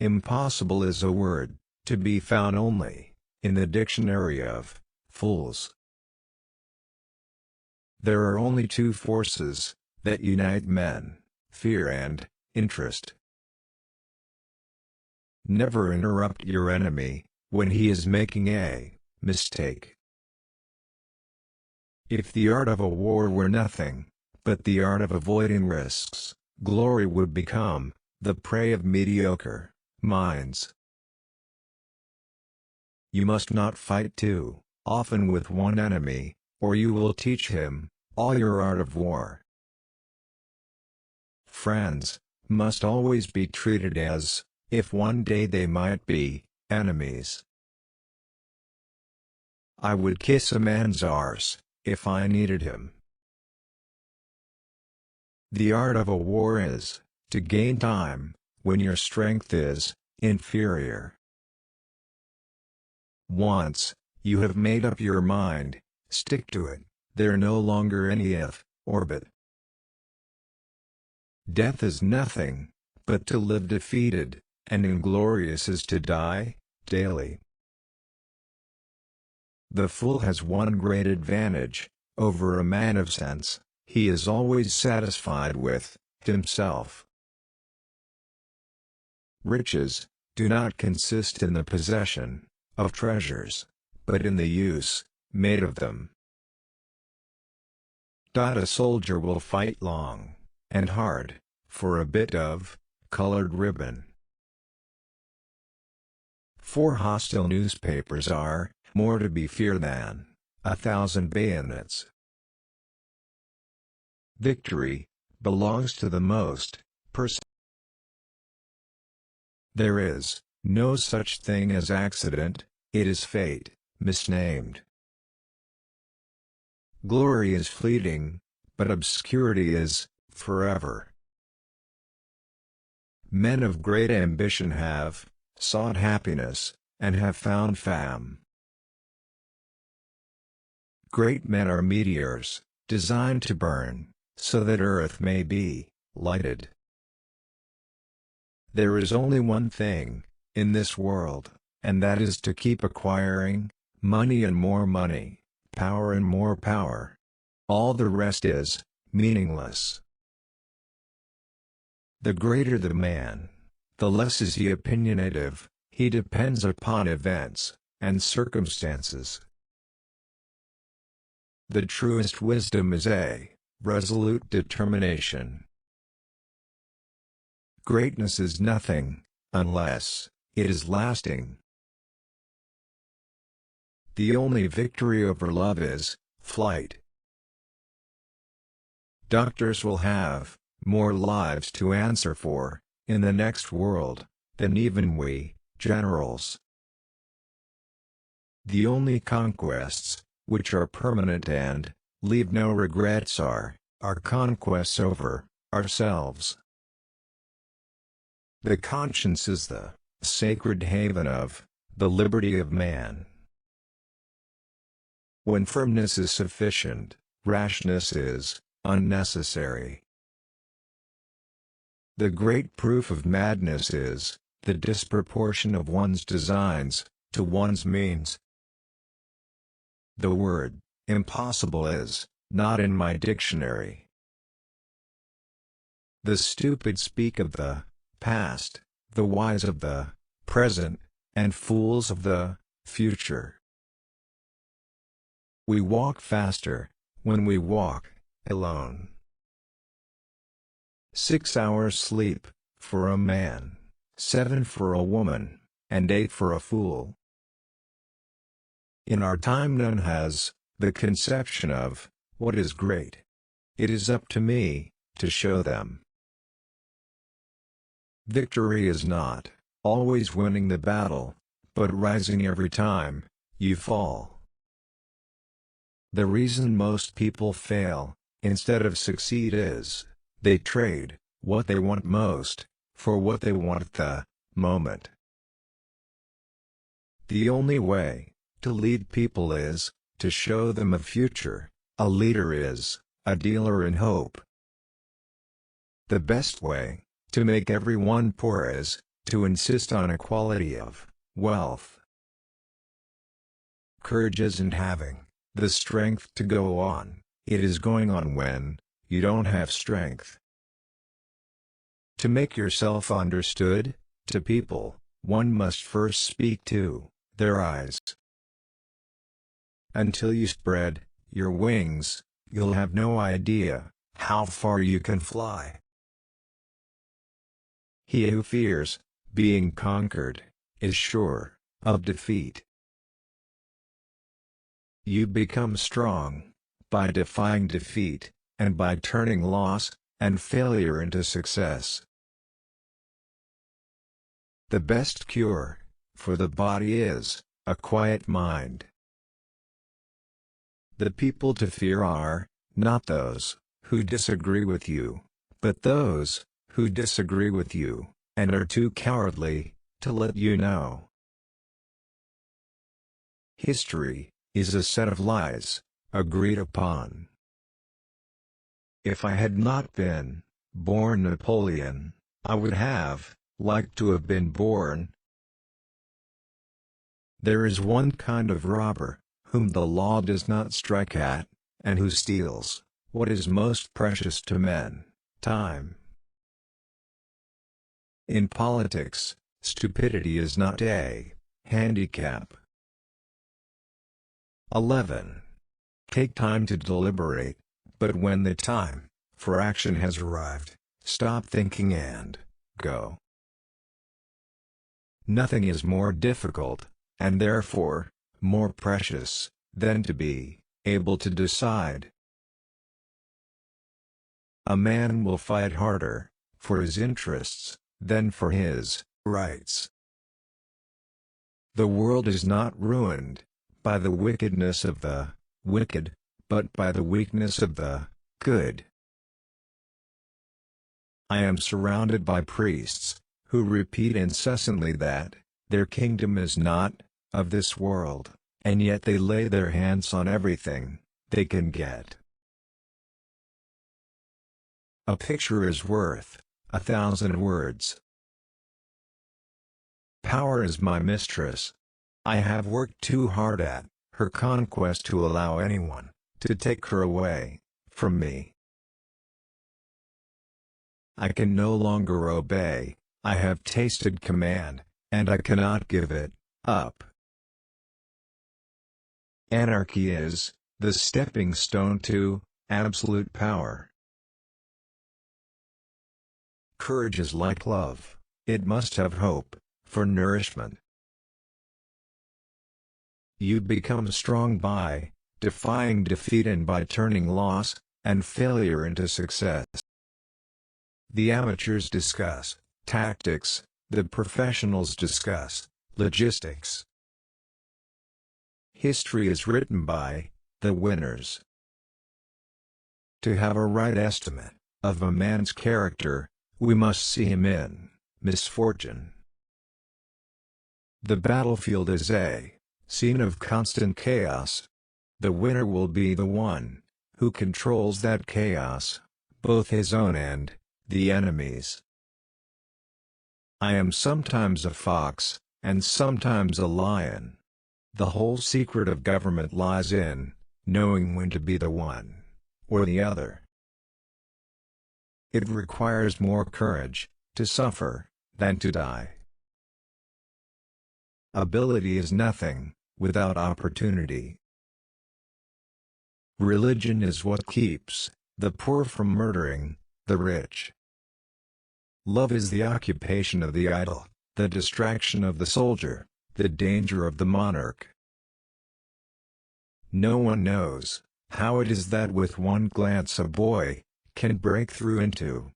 Impossible is a word to be found only in the dictionary of fools. There are only two forces that unite men: fear and interest. Never interrupt your enemy when he is making a mistake. If the art of a war were nothing but the art of avoiding risks, glory would become the prey of mediocre minds. You must not fight too often with one enemy, or you will teach him all your art of war. Friends must always be treated as if one day they might be enemies. I would kiss a man's arse if I needed him. The art of a war is to gain time when your strength is inferior. Once you have made up your mind, stick to it. There no longer any if or but. Death is nothing but to live defeated, and inglorious is to die daily. The fool has one great advantage over a man of sense: he is always satisfied with himself. Riches do not consist in the possession of treasures, but in the use made of them. A soldier will fight long and hard for a bit of colored ribbon. 4 hostile newspapers are more to be feared than 1,000 bayonets. Victory belongs to the most person. There is no such thing as accident, it is fate, misnamed. Glory is fleeting, but obscurity is forever. Men of great ambition have sought happiness, and have found fame. Great men are meteors, designed to burn, so that earth may be lighted. There is only one thing in this world, and that is to keep acquiring money and more money, power and more power. All the rest is meaningless. The greater the man, the less is he opinionative, he depends upon events and circumstances. The truest wisdom is a resolute determination. Greatness is nothing unless it is lasting. The only victory over love is flight. Doctors will have more lives to answer for in the next world than even we, generals. The only conquests which are permanent and leave no regrets are conquests over ourselves. The conscience is the sacred haven of the liberty of man. When firmness is sufficient, rashness is unnecessary. The great proof of madness is the disproportion of one's designs to one's means. The word impossible is not in my dictionary. The stupid speak of the past, the wise of the present, and fools of the future. We walk faster when we walk alone. 6 hours sleep for a man, 7 for a woman, and 8 for a fool. In our time none has the conception of what is great. It is up to me to show them. Victory is not always winning the battle, but rising every time you fall. The reason most people fail instead of succeed is they trade what they want most for what they want at the moment. The only way to lead people is to show them a future. A leader is a dealer in hope. The best way to make everyone poor is to insist on equality of wealth. Courage isn't having the strength to go on, it is going on when you don't have strength. To make yourself understood to people, one must first speak to their eyes. Until you spread your wings, you'll have no idea how far you can fly. He who fears being conquered is sure of defeat. You become strong by defying defeat, and by turning loss and failure into success. The best cure for the body is a quiet mind. The people to fear are not those who disagree with you, but those who disagree with you and are too cowardly to let you know. History is a set of lies agreed upon. If I had not been born Napoleon, I would have liked to have been born. There is one kind of robber whom the law does not strike at, and who steals what is most precious to men: time. In politics, stupidity is not a handicap. 11. Take time to deliberate, but when the time for action has arrived, stop thinking and go. Nothing is more difficult, and therefore more precious, than to be able to decide. A man will fight harder for his interests than for his rights. The world is not ruined by the wickedness of the wicked, but by the weakness of the good. I am surrounded by priests who repeat incessantly that their kingdom is not of this world, and yet they lay their hands on everything they can get. A picture is worth 1,000 words. Power is my mistress. I have worked too hard at her conquest to allow anyone to take her away from me. I can no longer obey, I have tasted command, and I cannot give it up. Anarchy is the stepping stone to absolute power. Courage is like love, it must have hope for nourishment. You become strong by defying defeat and by turning loss and failure into success. The amateurs discuss tactics, the professionals discuss logistics. History is written by the winners. To have a right estimate of a man's character, we must see him in misfortune. The battlefield is a scene of constant chaos. The winner will be the one who controls that chaos, both his own and the enemy's. I am sometimes a fox, and sometimes a lion. The whole secret of government lies in knowing when to be the one or the other. It requires more courage to suffer than to die. Ability is nothing without opportunity. Religion is what keeps the poor from murdering the rich. Love is the occupation of the idle, the distraction of the soldier, the danger of the monarch. No one knows how it is that with one glance a boy can break through into